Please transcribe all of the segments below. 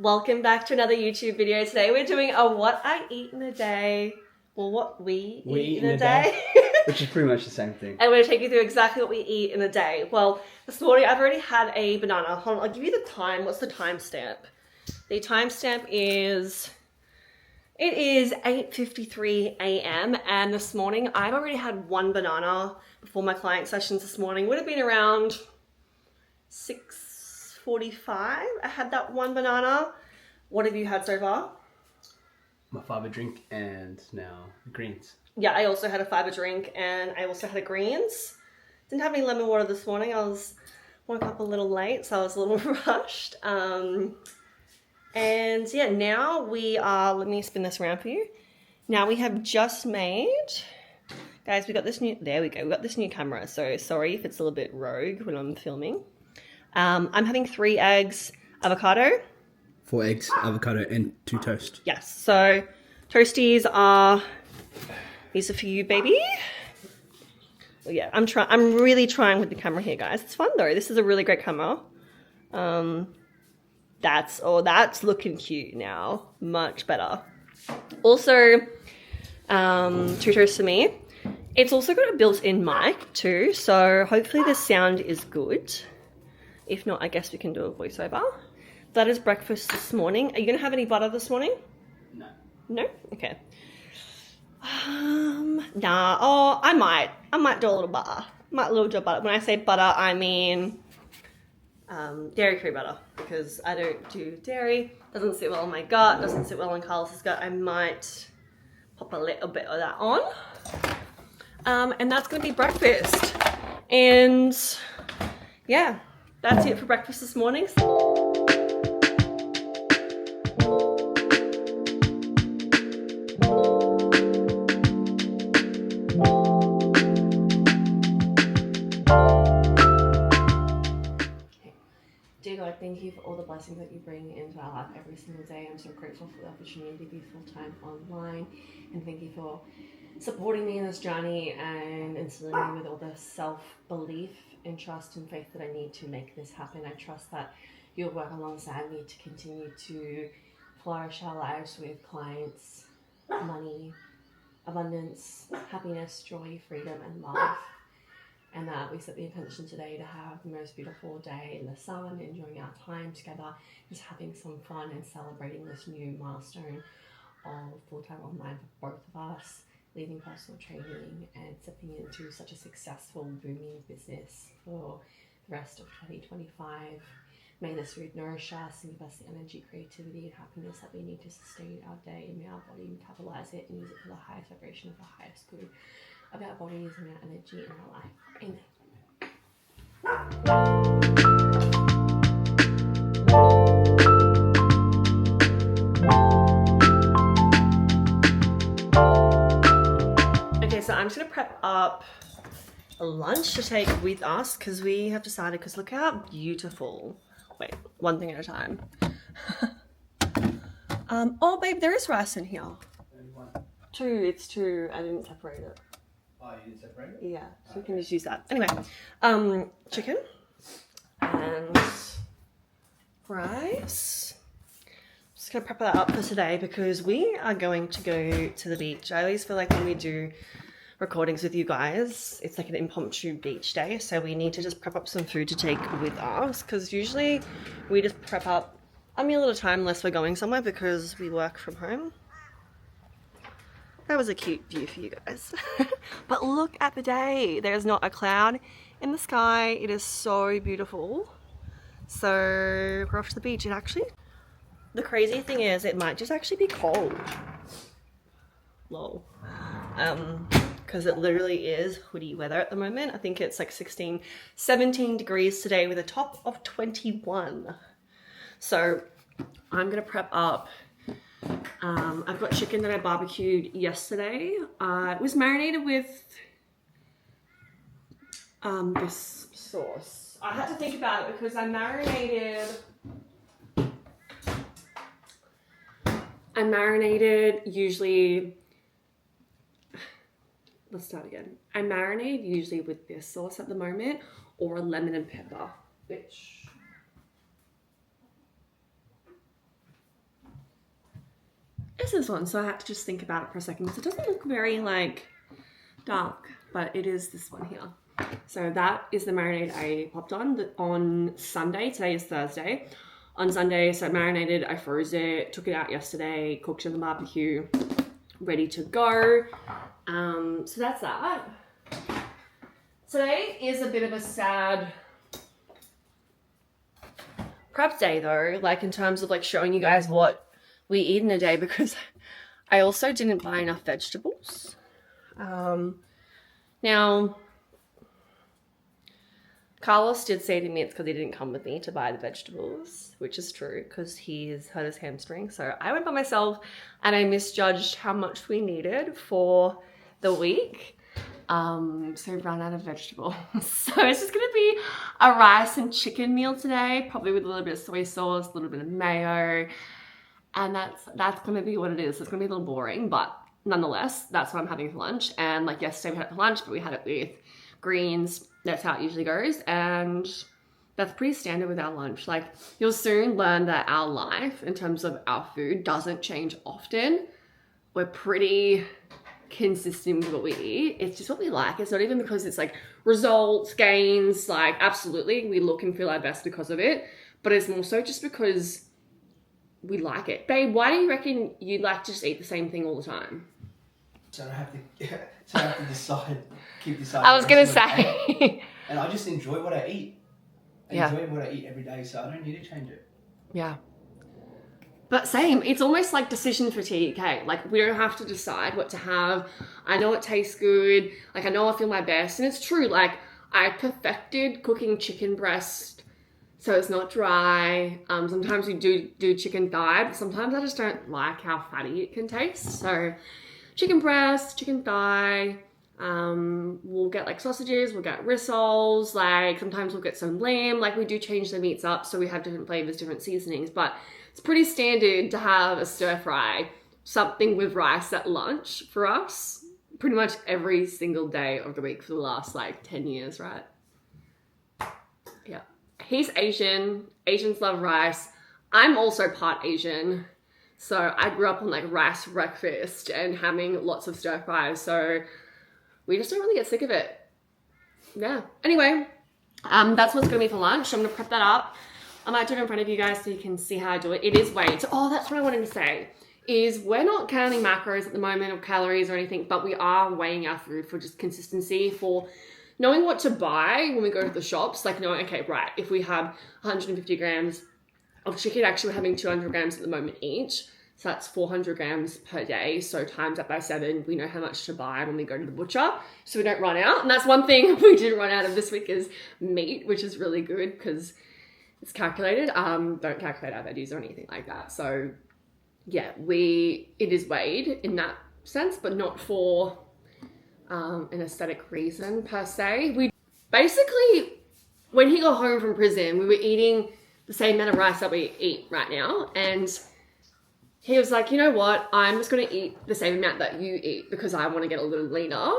Welcome back to another YouTube video. Today we're doing a what I eat in a day, or what we eat in a day. Which is pretty much the same thing. And we're going to take you through exactly what we eat in a day. Well, this morning I've already had a banana. Hold on, I'll give you the time. What's the timestamp? The timestamp is... It is 8:53 a.m. and this morning I've already had one banana before my client sessions this morning. Would have been around 6:45. I had that one banana. What have you had so far? My fiber drink and now the greens. Yeah, I also had a fiber drink and I also had a greens. Didn't have any lemon water this morning. I woke up a little late, so I was a little rushed. And yeah, now we are, let me spin this around for you. Now we have just made, guys, we got this new, there we go. We got this new camera. So sorry if it's a little bit rogue when I'm filming. I'm having 3 eggs, avocado. 4 eggs, avocado, and 2 toast. Yes. So toasties are, these are for you, baby. Well, yeah, I'm really trying with the camera here, guys. It's fun though. This is a really great camera. That's looking cute now. Much better. Also, 2 toasts for me. It's also got a built-in mic too, so hopefully the sound is good. If not, I guess we can do a voiceover. That is breakfast this morning. Are you gonna have any butter this morning? No. No? Okay. Nah. Oh, I might do a little butter. Might a little bit of butter. When I say butter, I mean dairy-free butter, because I don't do dairy. Doesn't sit well in my gut. Doesn't sit well in Carlos's gut. I might pop a little bit of that on. And that's gonna be breakfast. And yeah, that's it for breakfast this morning. Dear God, thank you for all the blessings that you bring into our life every single day. I'm so grateful for the opportunity to be full-time online, and thank you for supporting me in this journey and instilling me with all the self-belief and trust and faith that I need to make this happen. I trust that you'll work alongside me to continue to flourish our lives with clients, money, abundance, happiness, joy, freedom, and love. And that we set the intention today to have the most beautiful day in the sun, enjoying our time together, just having some fun and celebrating this new milestone of full-time online for both of us, leading personal training and stepping into such a successful, booming business for the rest of 2025. May this food nourish us and give us the energy, creativity, and happiness that we need to sustain our day, and may our body metabolize it and use it for the highest vibration of the highest good of our bodies and our energy in our life. Amen. Okay, so I'm just gonna prep up a lunch to take with us because we have decided, because look how beautiful. Wait, one thing at a time. Oh babe, there is rice in here. 2, it's 2. I didn't separate it. Oh, you didn't separate it? Yeah, so we can just use that. Anyway, chicken and rice. I'm just gonna prep that up for today because we are going to go to the beach. I always feel like when we do recordings with you guys, it's like an impromptu beach day, so we need to just prep up some food to take with us, because usually we just prep up a meal at a time unless we're going somewhere because we work from home. That was a cute view for you guys. But look at the day. There's not a cloud in the sky. It is so beautiful. So we're off to the beach. And actually, the crazy thing is it might just actually be cold. Lol. Because it literally is hoodie weather at the moment. I think it's like 17 degrees today with a top of 21. So I'm gonna prep up. I've got chicken that I barbecued yesterday. It was marinated with this sauce. I had to think about it because I marinated usually, let's start again. I marinate usually with this sauce at the moment, or a lemon and pepper, which is this one? So I had to just think about it for a second because it doesn't look very like dark, but it is this one here. So that is the marinade I popped on Sunday. Today is Thursday. On Sunday, so I marinated, I froze it, took it out yesterday, cooked it in the barbecue, ready to go. So that's that. Today is a bit of a sad prep day though, like in terms of like showing you guys what we eat in a day, because I also didn't buy enough vegetables. Now, Carlos did say to me it's because he didn't come with me to buy the vegetables, which is true because he's hurt his hamstring. So I went by myself and I misjudged how much we needed for the week. So we ran out of vegetables. So it's just gonna be a rice and chicken meal today, probably with a little bit of soy sauce, a little bit of mayo. And that's gonna be what it is. It's gonna be a little boring, but nonetheless, that's what I'm having for lunch. And like yesterday we had it for lunch, but we had it with greens. That's how it usually goes. And that's pretty standard with our lunch. Like you'll soon learn that our life in terms of our food doesn't change often. We're pretty consistent with what we eat. It's just what we like. It's not even because it's like results, gains, like absolutely we look and feel our best because of it. But it's more so just because we like it. Babe, why do you reckon you like to just eat the same thing all the time? So I don't have to decide, keep deciding. I was gonna say. And I just enjoy what I eat. I Yeah. enjoy what I eat every day, so I don't need to change it. Yeah. But same, it's almost like decision fatigue, okay? Like we don't have to decide what to have. I know it tastes good. Like I know I feel my best. And it's true, like I perfected cooking chicken breast so it's not dry. Sometimes we do chicken thigh, but sometimes I just don't like how fatty it can taste. So chicken breast, chicken thigh, we'll get like sausages, we'll get rissoles, like sometimes we'll get some lamb, like we do change the meats up so we have different flavors, different seasonings, but it's pretty standard to have a stir fry, something with rice at lunch for us, pretty much every single day of the week for the last like 10 years, right? Yeah. He's Asian, Asians love rice. I'm also part Asian. So I grew up on like rice breakfast and having lots of stir fries. So we just don't really get sick of it. Yeah. Anyway, that's what's gonna be for lunch. I'm gonna prep that up. I might do it in front of you guys so you can see how I do it. It is weighed. Oh, that's what I wanted to say. Is we're not counting macros at the moment or calories or anything, but we are weighing our food for just consistency, for knowing what to buy when we go to the shops. Like knowing, okay, right, if we have 150 grams of chicken, actually we're having 200 grams at the moment each. So that's 400 grams per day. So times that by 7, we know how much to buy when we go to the butcher. So we don't run out. And that's one thing we didn't run out of this week is meat, which is really good because it's calculated. Don't calculate our veggies or anything like that. So yeah, it is weighed in that sense, but not for an aesthetic reason per se. We basically, when he got home from prison, we were eating the same amount of rice that we eat right now. And he was like, you know what? I'm just going to eat the same amount that you eat because I want to get a little leaner.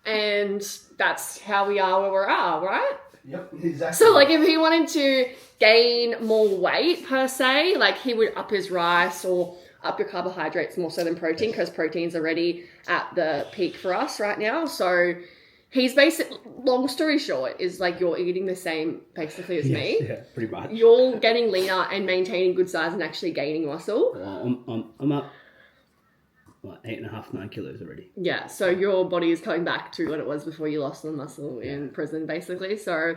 And that's how we are where we are, right? Yep, exactly. So like if he wanted to gain more weight per se, like he would up his rice or up your carbohydrates more so than protein, because protein's already at the peak for us right now. So he's long story short, is like you're eating the same basically as me. Yeah, pretty much. You're getting leaner and maintaining good size and actually gaining muscle. Well, I'm up like 8.5, 9 kilos already. Yeah, so your body is coming back to what it was before you lost the muscle in prison, basically. So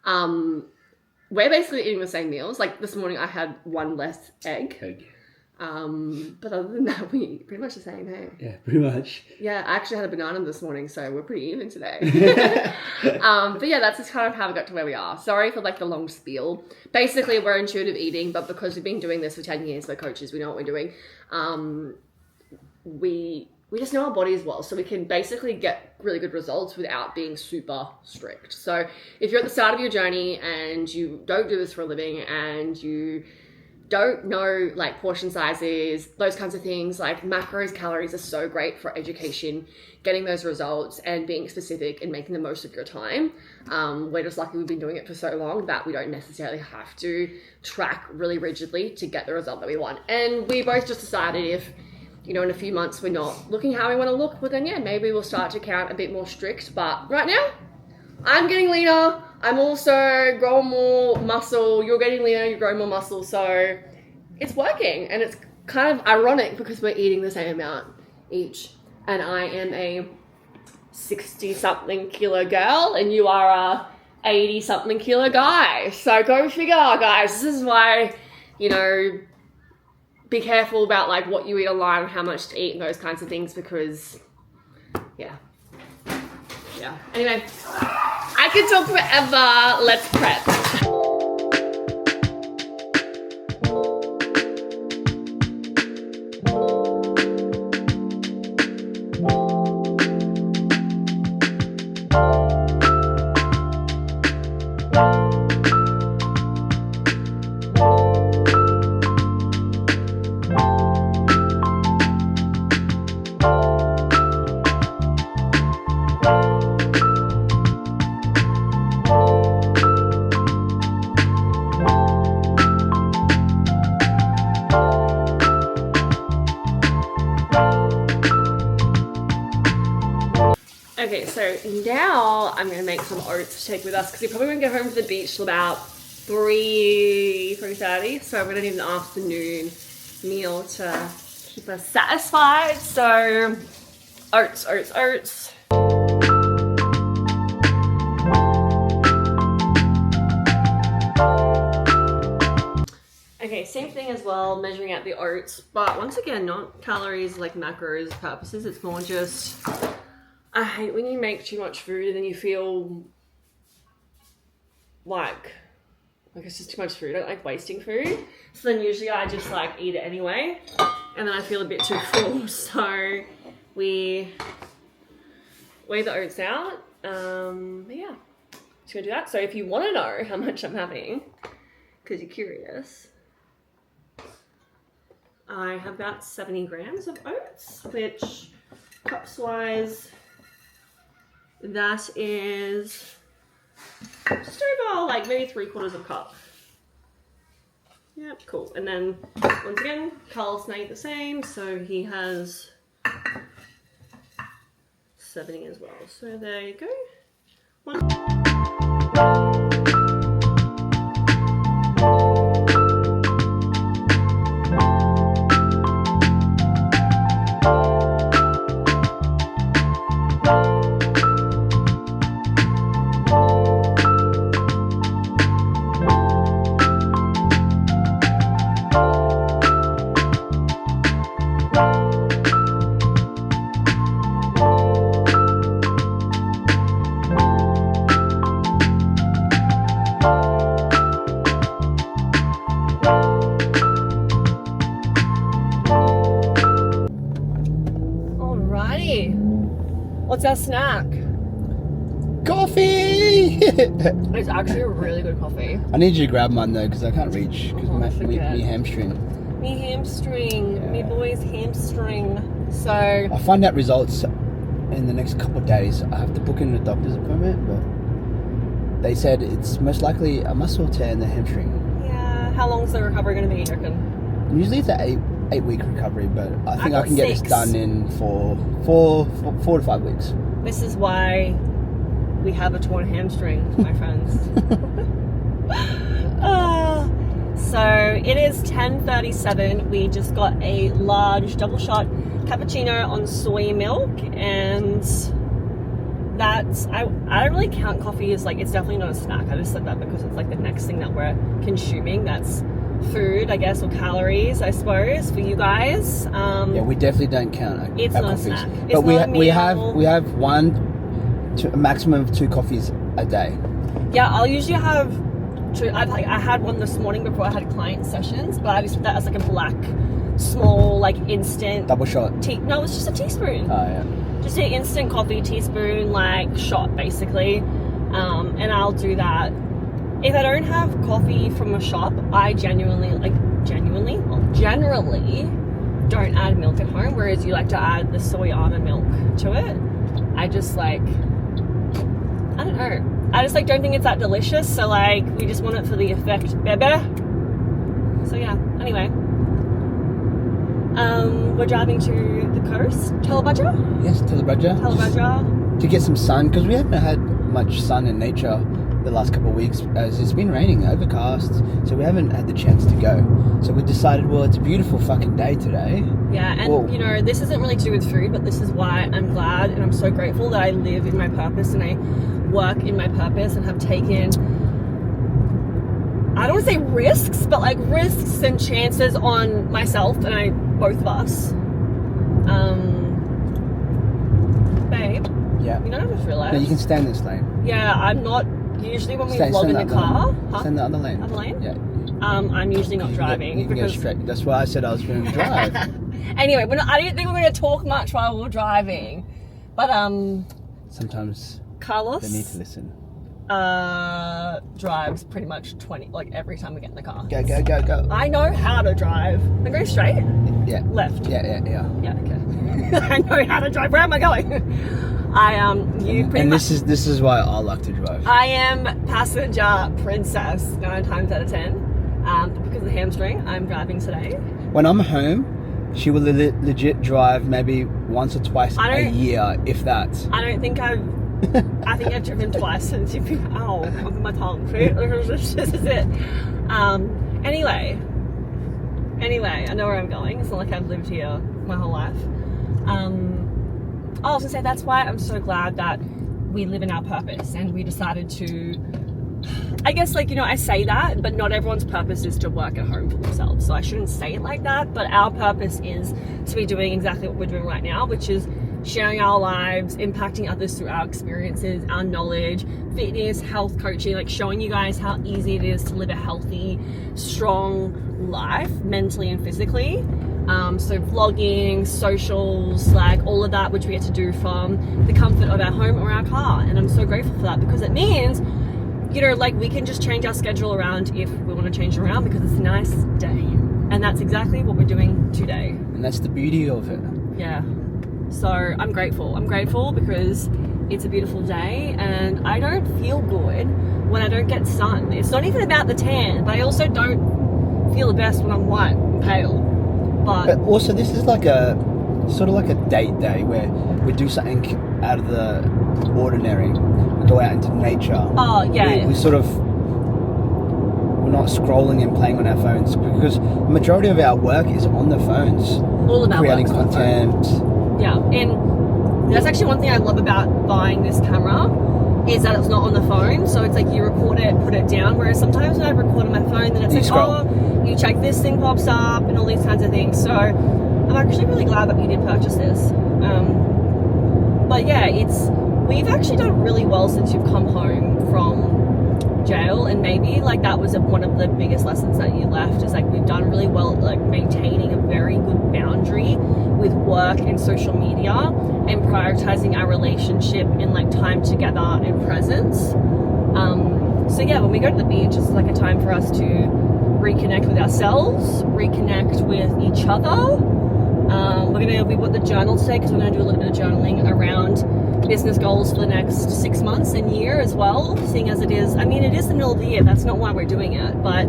we're basically eating the same meals. Like this morning I had one less egg. But other than that, we eat pretty much the same, hey? Yeah, pretty much. Yeah, I actually had a banana this morning, so we're pretty even today. But yeah, that's just kind of how we got to where we are. Sorry for like the long spiel. Basically, we're intuitive eating, but because we've been doing this for 10 years, we're coaches, we know what we're doing. We just know our bodies well, so we can basically get really good results without being super strict. So if you're at the start of your journey and you don't do this for a living and you don't know like portion sizes, those kinds of things, like macros, calories are so great for education, getting those results and being specific and making the most of your time. We're just lucky we've been doing it for so long that we don't necessarily have to track really rigidly to get the result that we want. And we both just decided you know, in a few months we're not looking how we want to look, well then yeah, maybe we'll start to count a bit more strict. But right now, I'm getting leaner. I'm also growing more muscle. You're getting leaner, you're growing more muscle. So it's working, and it's kind of ironic because we're eating the same amount each. And I am a 60-something kilo girl, and you are a 80-something kilo guy. So go figure, guys. This is why, you know, be careful about like what you eat online, how much to eat, and those kinds of things, because yeah. Anyway, I could talk forever. Let's prep. Okay, so now I'm gonna make some oats to take with us because we probably won't get home from the beach till about 3:30. So I'm gonna need an afternoon meal to keep us satisfied. So oats. Okay, same thing as well, measuring out the oats, but once again, not calories like macros purposes. It's more just, I hate when you make too much food and then you feel like it's just too much food. I don't like wasting food. So then usually I just like eat it anyway. And then I feel a bit too full. So we weigh the oats out. But yeah, just gonna do that. So if you want to know how much I'm having, because you're curious, I have about 70 grams of oats, which cups wise, that is just over like maybe 3/4 cup. Yep, cool. And then once again, Carl's made the same, so he has 70 as well. So there you go. What's our snack? Coffee! It's actually a really good coffee. I need you to grab mine though, because I can't reach, because me hamstring. Me hamstring. Yeah. Me boy's hamstring. So I'll find out results in the next couple of days. I have to book in a doctor's appointment, but they said it's most likely a muscle tear in the hamstring. yeah, how long's the recovery going to be, you reckon? Usually it's an eight-week recovery, but I think I can get 6. this done in 4 to 5 weeks. This is why we have a torn hamstring, my friends. So it is 10:37. We just got a large double shot cappuccino on soy milk, and that's, I don't really count coffee as like, it's definitely not a snack. I just said that because it's like the next thing that we're consuming. That's food, I guess, or calories, I suppose, for you guys. Yeah, we definitely don't count our It's not coffees. a snack. It's But not a we have meal. a maximum of 2 coffees a day. Yeah, I'll usually have 2. I had one this morning before I had client sessions, but I just put that as like a black, small, like instant Double shot. No, it's just a teaspoon. Oh yeah. Just an instant coffee teaspoon, like shot, basically. And I'll do that. If I don't have coffee from a shop, I generally generally don't add milk at home, whereas you like to add the soy almond milk to it. I just like, I don't know. I just like don't think it's that delicious, so like we just want it for the effect, baby. So yeah, anyway. We're driving to the coast, Telebaja, Yes, to get some sun, because we haven't had much sun in nature the last couple of weeks, as it's been raining, overcast, so we haven't had the chance to go. So we decided, well, it's a beautiful fucking day today. Yeah, and Whoa. you know, this isn't really to do with food, but this is why I'm glad and I'm so grateful that I live in my purpose and I work in my purpose and have taken, I don't want to say risks, but like risks and chances on myself and both of us. Babe, Yeah. you know, I just realised. No, you can stay in this lane. Yeah, I'm not usually when we Stay vlog in in the that car. lane. Stay in the other lane. Other lane? Yeah. I'm usually not driving You can go because. straight. That's why I said I was going to drive. Anyway, I didn't think we were going to talk much while we were driving, but Sometimes Carlos they need to listen. drives pretty much 20 like every time we get in the car. Go, go, go, go. I know how to drive. I'm going straight, Yeah. left. Yeah. Yeah, okay. I know how to drive. Where am I going? You pretty And much. this is why I like to drive. I am passenger princess 9 times out of 10. But because of the hamstring, I'm driving today. When I'm home, she will legit drive maybe once or twice a year, if that. I don't think I think I've driven twice since you've been. Ow, on my tongue. This is it. Anyway, I know where I'm going. It's not like I've lived here my whole life. I was gonna say that's why I'm so glad that we live in our purpose and we decided to. I guess, like, you know, I say that, but not everyone's purpose is to work at home for themselves. So I shouldn't say it like that. But our purpose is to be doing exactly what we're doing right now, which is sharing our lives, impacting others through our experiences, our knowledge, fitness, health coaching, like showing you guys how easy it is to live a healthy, strong life, mentally and physically. So vlogging, socials, like all of that, which we get to do from the comfort of our home or our car. And I'm so grateful for that because it means, you know, like we can just change our schedule around if we want to change it around because it's a nice day. And that's exactly what we're doing today. And that's the beauty of it. Yeah. So I'm grateful. I'm grateful because it's a beautiful day and I don't feel good when I don't get sun. It's not even about the tan, but I also don't feel the best when I'm white and pale. But also, this is like a sort of like a date day where we do something out of the ordinary. We go out into nature. Oh, yeah. We sort of, we're not scrolling and playing on our phones because the majority of our work is on the phones. All of our creating work's on the phone. content. Yeah, and that's actually one thing I love about buying this camera is that it's not on the phone. So it's like you record it, put it down. Whereas sometimes when I record on my phone, then it's like, oh, you check this thing pops up and all these kinds of things. So I'm actually really glad that we did purchase this. But yeah, we've actually done really well since you've come home from jail, and maybe like that was one of the biggest lessons that you left is like we've done really well at like maintaining a very good boundary with work and social media and prioritizing our relationship and like time together and presence. So yeah, when we go to the beach, it's like a time for us to reconnect with ourselves, reconnect with each other. We put the journal today because we're going to do a little bit of journaling around business goals for the next 6 months and year as well, seeing as it is, I mean, it is the middle of the year, that's not why we're doing it, but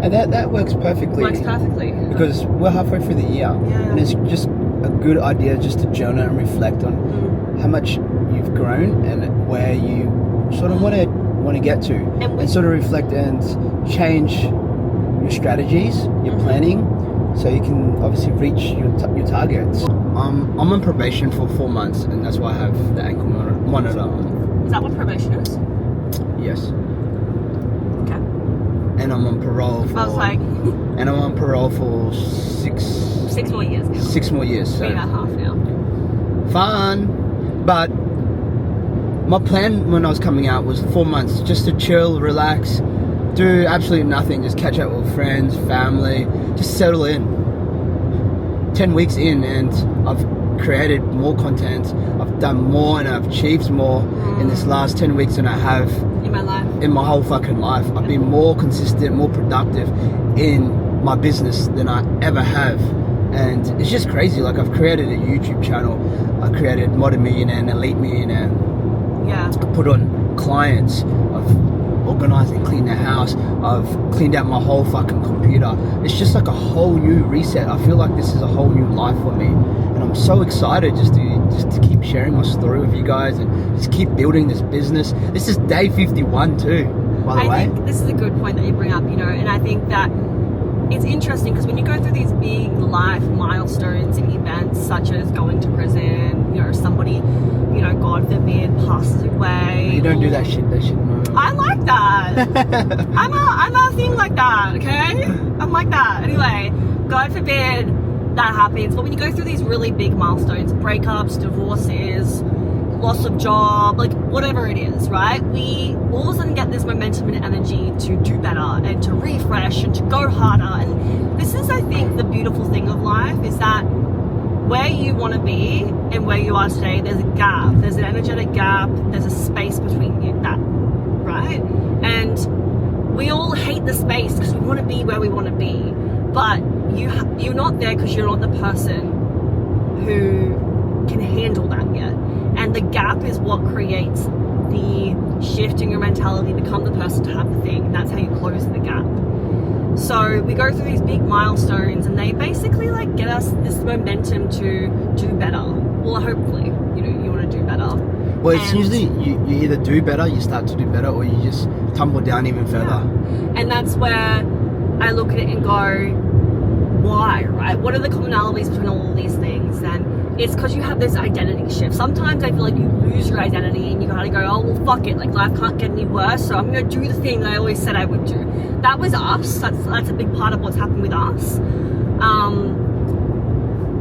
And that works perfectly. Because we're halfway through the year. Yeah. And it's just a good idea just to journal and reflect on how much you've grown and where you sort of want to get to. And sort of reflect and change your strategies, your planning, so you can obviously reach your targets. I'm on probation for 4 months, and that's why I have the ankle monitor on. Is that what probation is? Yes. Okay. And I'm on parole for. I was like, And I'm on parole for 6 more years now. 6 more years. So 3.5 now. fun, but my plan when I was coming out was 4 months just to chill, relax, do absolutely nothing, just catch up with friends, family, just settle in. 10 weeks in and I've created more content, I've done more and I've achieved more in this last 10 weeks than I have In my life. in my whole fucking life. I've been more consistent, more productive in my business than I ever have. And it's just crazy. Like, I've created a YouTube channel, I created Modern Millionaire and Elite Millionaire. Yeah. I put on clients, I've organized and cleaned the house. I've cleaned out my whole fucking computer. It's just like a whole new reset. I feel like this is a whole new life for me, and I'm so excited just to keep sharing my story with you guys and just keep building this business. This is day 51 too, by the way. I think this is a good point that you bring up, you know, and I think that it's interesting because when you go through these big life milestones and events such as going to prison, you know, somebody, you know, God forbid, passes away. You don't do that shit, no. I like that. I'm a thing like that, okay? I'm like that. Anyway, God forbid that happens. But when you go through these really big milestones, breakups, divorces, loss of job, like whatever it is, right? We all of a sudden get this momentum and energy to do better and to refresh and to go harder. And this is, I think, the beautiful thing of life is that where you want to be and where you are today, there's a gap. There's an energetic gap. There's a space between you, that, right? And we all hate the space because we want to be where we want to be. But you're not there because you're not the person who can handle that yet. And the gap is what creates the shift in your mentality to become the person to have the thing. And that's how you close the gap. So we go through these big milestones and they basically like get us this momentum to do better. Well, hopefully, you know, you want to do better. Well, it's usually you either do better, you start to do better, or you just tumble down even further. Yeah. And that's where I look at it and go, why, right? What are the commonalities between all of these things? And it's because you have this identity shift. Sometimes I feel like you lose your identity and you gotta go, oh, well, fuck it. Like, life can't get any worse, so I'm gonna do the thing that I always said I would do. That was us. That's a big part of what's happened with us.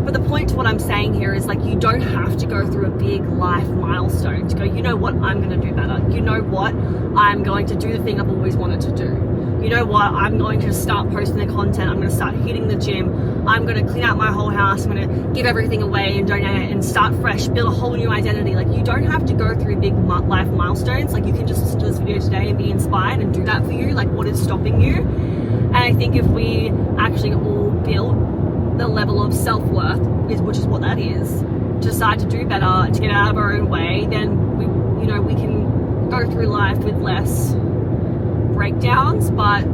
But the point to what I'm saying here is, like, you don't have to go through a big life milestone to go, you know what, I'm gonna do better. You know what, I'm going to do the thing I've always wanted to do. You know what, I'm going to start posting the content. I'm going to start hitting the gym. I'm going to clean out my whole house. I'm going to give everything away and donate it and start fresh, build a whole new identity. Like, you don't have to go through big life milestones. Like, you can just listen to this video today and be inspired and do that for you. Like, what is stopping you? And I think if we actually all build the level of self-worth, which is what that is, to decide to do better, to get out of our own way, then we can go through life with less breakdowns. But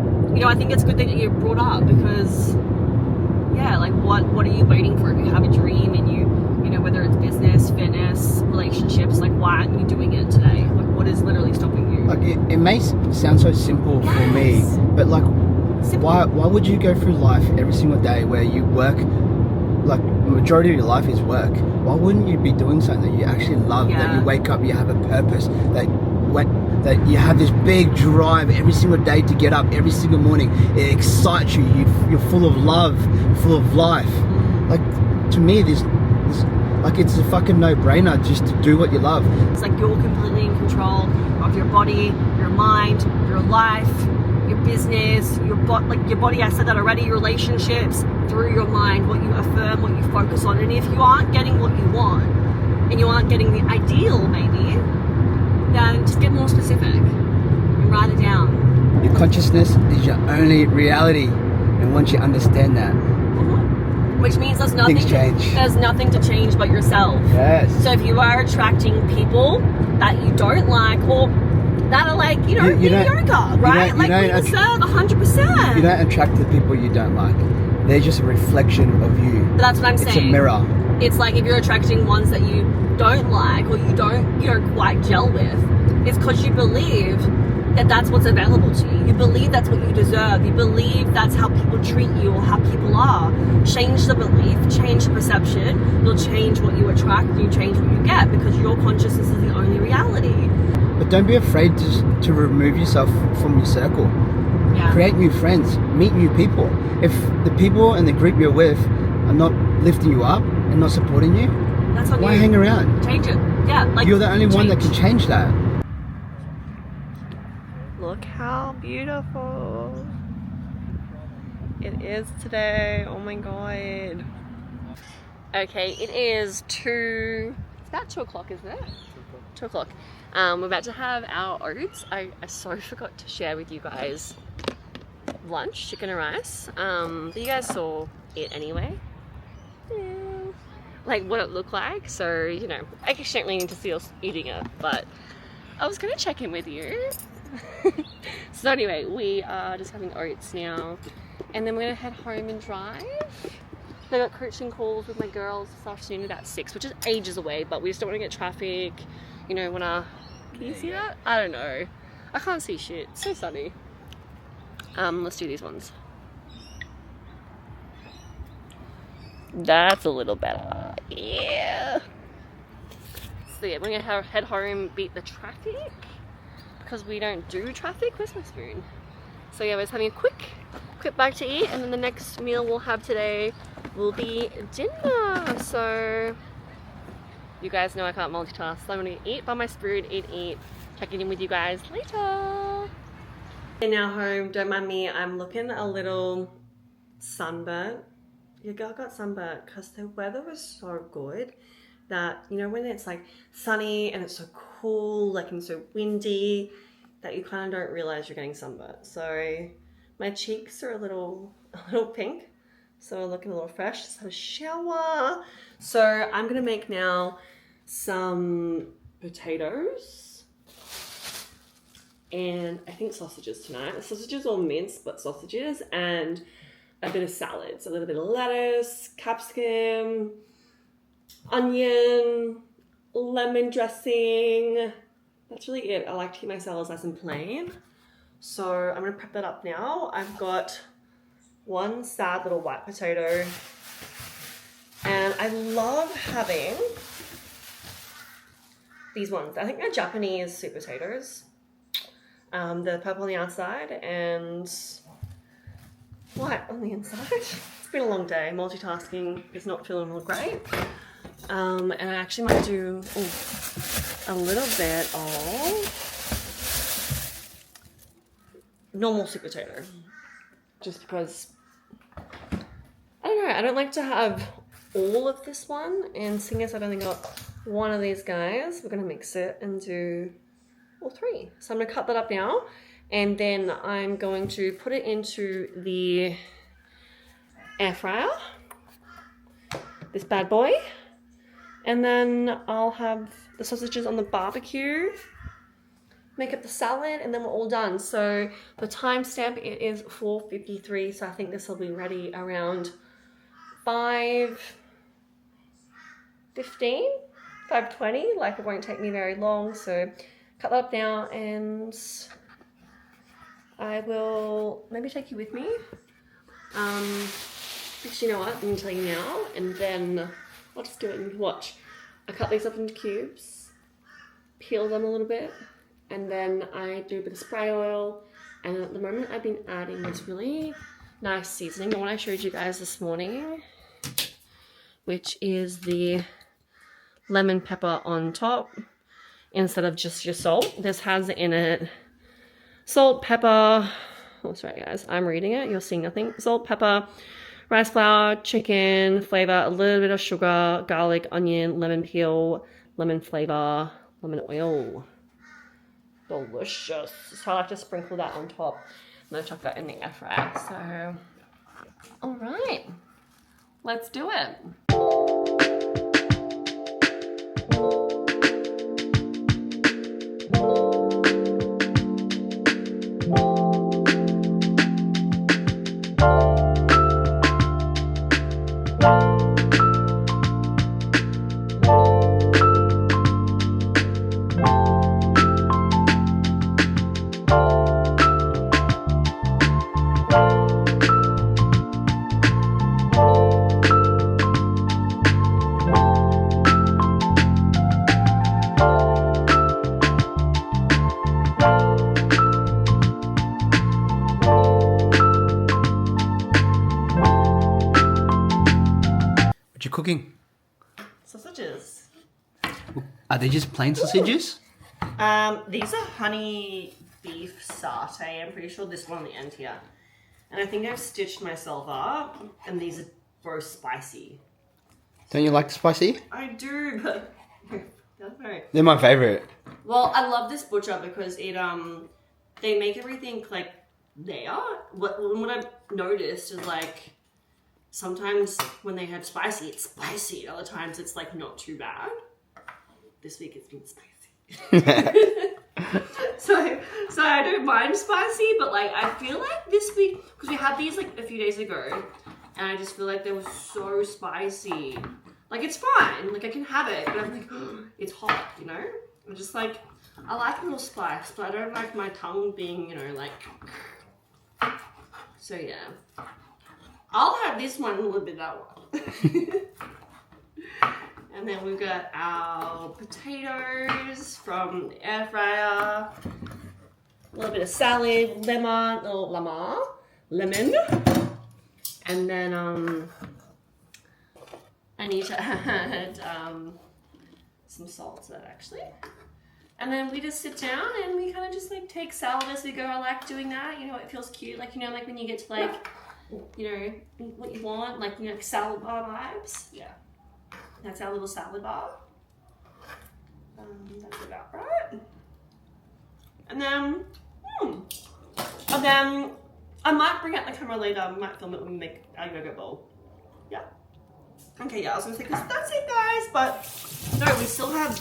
I think it's good that you brought up, because like what are you waiting for? If you have a dream and you whether it's business, fitness, relationships, like, why aren't you doing it today? Like, what is literally stopping you? Like, it may sound so simple for me, but like, why would you go through life every single day where you work, like, the majority of your life is work? Why wouldn't you be doing something that you actually love, that you wake up, you have a purpose, that you have this big drive every single day to get up every single morning? It excites you. You're full of love, you're full of life. Like, to me, this like, it's a fucking no-brainer just to do what you love. It's like you're completely in control of your body, your mind, your life, your business, your body. I said that already. Your relationships, through your mind, what you affirm, what you focus on. And if you aren't getting what you want, and you aren't getting the ideal, maybe, then just get more specific and write it down. Your consciousness is your only reality, and once you understand that, which means there's nothing to change but yourself. Yes. So if you are attracting people that you don't like, or that are like, mediocre, right? Like, we deserve 100%. You don't attract the people you don't like. They're just a reflection of you. But that's what I'm saying. It's a mirror. It's like, if you're attracting ones that you don't like, or you don't quite gel with, it's because you believe that that's what's available to you. You believe that's what you deserve. You believe that's how people treat you, or how people are. Change the belief, change the perception. You'll change what you attract, and you change what you get, because your consciousness is the only reality. But don't be afraid to remove yourself from your circle. Yeah. Create new friends, meet new people. If the people and the group you're with are not lifting you up and not supporting you, that's on why you. hang around? Change it. Yeah, like, you're the only one that can change that. Look how beautiful it is today. Oh my god. Okay, it is it's about 2 o'clock, isn't it? 2 o'clock. We're about to have our oats. I so forgot to share with you guys lunch, chicken and rice. But you guys saw it anyway. Yeah. Like, what it looked like. So, I actually don't really need to see us eating it, but I was gonna check in with you. So anyway, we are just having oats now, and then we're gonna head home and drive. I got coaching calls with my girls this afternoon about 6, which is ages away, but we just don't want to get traffic. You know, can you see that? I don't know. I can't see shit. It's so sunny. Let's do these ones. That's a little better. Yeah. So yeah, we're gonna head home, beat the traffic, because we don't do traffic. Where's my spoon? So yeah, we're just having a quick bite to eat, and then the next meal we'll have today will be dinner. So you guys know I can't multitask, so I'm gonna eat by my spoon, eat, checking in with you guys later. We're now home. Don't mind me, I'm looking a little sunburnt. Your girl got sunburnt because the weather was so good that, you know, when it's like sunny and it's so cool, like, and so windy, that you kind of don't realize you're getting sunburnt. So my cheeks are a little pink, so looking a little fresh. Just had a shower. So I'm gonna make now some potatoes and I think sausages tonight. Sausages or minced, but sausages, and a bit of salad. So a little bit of lettuce, capsicum, onion, lemon dressing. That's really it. I like to keep my salads nice and plain. So I'm gonna prep that up now. I've got one sad little white potato, and I love having these ones. I think they're Japanese sweet potatoes. They're purple on the outside and white on the inside. It's been a long day. Multitasking is not feeling real great. And I actually might do a little bit of normal sweet potato. Just because, I don't know, I don't like to have all of this one. And seeing as I've only got one of these guys, we're going to mix it and do all 3. So I'm going to cut that up now. And then I'm going to put it into the air fryer. This bad boy. And then I'll have the sausages on the barbecue, make up the salad, and then we're all done. So the timestamp, it is 4:53, so I think this will be ready around 5:15, 5:20. Like, it won't take me very long. So cut that up now, and I will maybe take you with me. Because you know what, I'm going to tell you now, and then I'll just do it and watch. I cut these up into cubes, peel them a little bit, and then I do a bit of spray oil. And at the moment I've been adding this really nice seasoning, the one I showed you guys this morning, which is the lemon pepper on top instead of just your salt. This has in it salt, pepper, oh sorry guys, I'm reading it, you're seeing nothing. Salt, pepper, rice flour, chicken flavor, a little bit of sugar, garlic, onion, lemon peel, lemon flavor, lemon oil. Delicious. So I like to sprinkle that on top. I'm gonna chuck that in the air fryer. So, all right, let's do it. Cooking? Sausages. Are they just plain sausages? These are honey beef satay. I'm pretty sure this one on the end here. And I think I've stitched myself up, and these are both spicy. Don't you like the spicy? I do, but that's very... They're my favorite. Well, I love this butcher because it they make everything like there. What I've noticed is like sometimes when they have spicy, it's spicy. Other times it's like not too bad. This week it's been spicy. So I don't mind spicy, but like I feel like this week, because we had these like a few days ago, and I just feel like they were so spicy. Like it's fine, like I can have it, but I'm like, it's hot, you know? I'm just like, I like a little spice, but I don't like my tongue being, you know, like. So yeah, I'll have this one a little bit that one. And then we've got our potatoes from the air fryer, a little bit of salad, lemon, and then I need to add some salt to that actually. And then we just sit down and we kind of just like take salad as we go. I like doing that, you know, it feels cute. Like, you know, like when you get to like, you know, what you want, like, you know, like salad bar vibes. Yeah. That's our little salad bar. That's about right. And then I might bring out the camera later. I might film it when we make our yogurt bowl. Yeah. Okay, yeah, I was gonna say, because that's it, guys. But no, we still have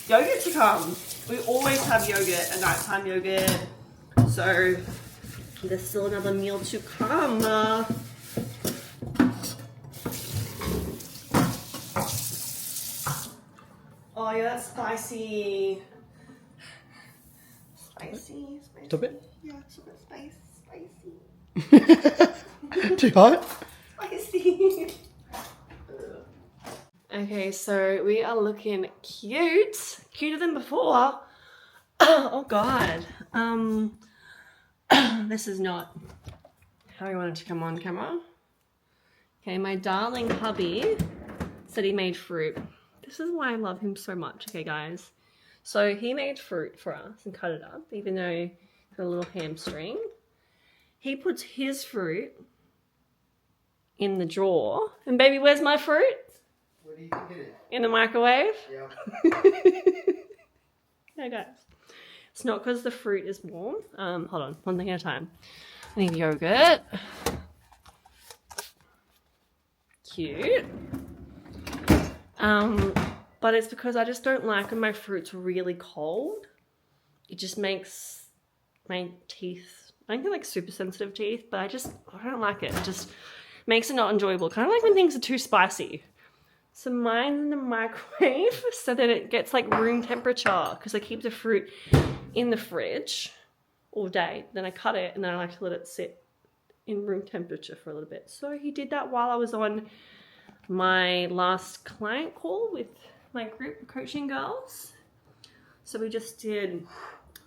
yogurt to come. We always have yogurt, a nighttime yogurt. So there's still another meal to come. Oh yeah, that's spicy. Spicy. Stop it. Yeah, it's a bit spicy. Too hot? Spicy. Okay, so we are looking cute. Cuter than before. Oh god. This is not how I wanted to come on camera. Okay, my darling hubby said he made fruit. This is why I love him so much, okay guys. So he made fruit for us and cut it up, even though he got a little hamstring. He puts his fruit in the drawer. And baby, where's my fruit? Where do you think it is? In the microwave? Yeah. Yeah guys. It's not because the fruit is warm. Hold on, one thing at a time. I need yogurt. Cute. But it's because I just don't like when my fruit's really cold. It just makes my teeth, I don't get like super sensitive teeth, but I don't like it. It just makes it not enjoyable. Kind of like when things are too spicy. So mine's in the microwave so that it gets like room temperature, because I keep the fruit in the fridge all day. Then I cut it and then I like to let it sit in room temperature for a little bit. So he did that while I was on my last client call with my group of coaching girls. So we just did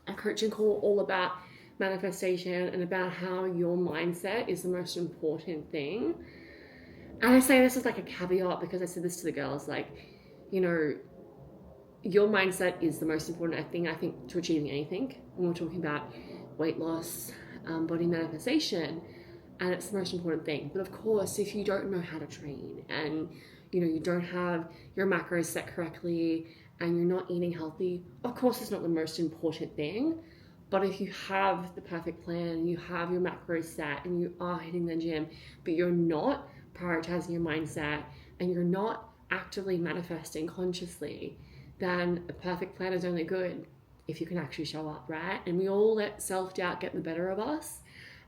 a coaching call all about manifestation and about how your mindset is the most important thing. And I say this as like a caveat because I said this to the girls, like, you know, your mindset is the most important thing, I think, to achieving anything. When we're talking about weight loss, body manifestation, and it's the most important thing. But of course, if you don't know how to train and, you know, you don't have your macros set correctly and you're not eating healthy, of course it's not the most important thing. But if you have the perfect plan, you have your macros set and you are hitting the gym, but you're not prioritizing your mindset and you're not actively manifesting consciously, then a perfect plan is only good if you can actually show up, right? And we all let self-doubt get the better of us.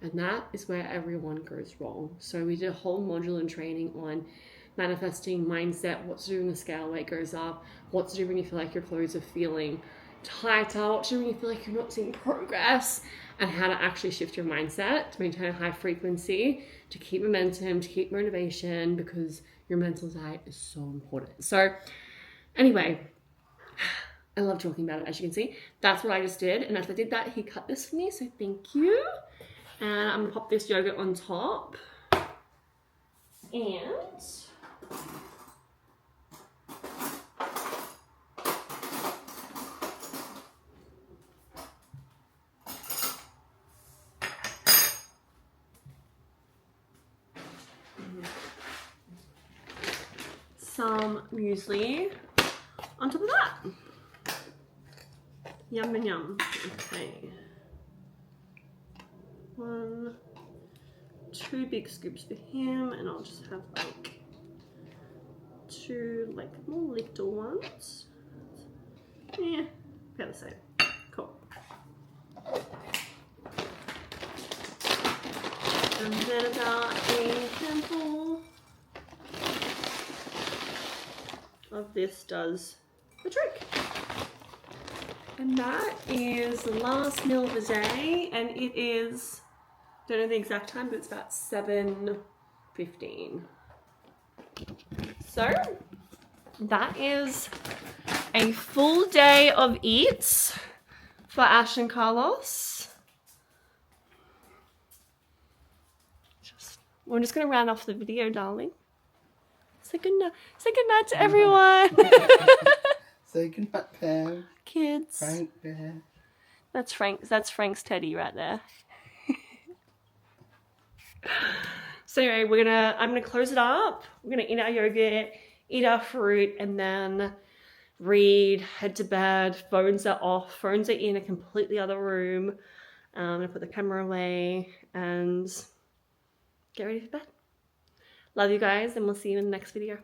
And that is where everyone goes wrong. So we did a whole module in training on manifesting mindset, what to do when the scale weight goes up, what to do when you feel like your clothes are feeling tighter, what to do when you feel like you're not seeing progress, and how to actually shift your mindset to maintain a high frequency, to keep momentum, to keep motivation, because your mental diet is so important. So anyway, I love talking about it, as you can see. That's what I just did. And as I did that, he cut this for me, so thank you. And I'm gonna pop this yogurt on top. And some muesli on top of that. Yum and yum. Okay. 1, 2 big scoops for him, and I'll just have like 2 like more little ones. Yeah, about the same. Cool. And then about a handful of this does the trick. And that is the last meal of the day, and it is, don't know the exact time, but it's about 7:15. So that is a full day of eats for Ash and Carlos. We're just gonna round off the video, darling. Say good night. Say good night to everyone. Say good night, Pam. Kids. Frank there. That's Frank's teddy right there. So anyway, I'm gonna close it up. We're gonna eat our yogurt, eat our fruit, and then read, head to bed. Phones are off. Phones are in a completely other room. I'm gonna put the camera away and get ready for bed. Love you guys, and we'll see you in the next video.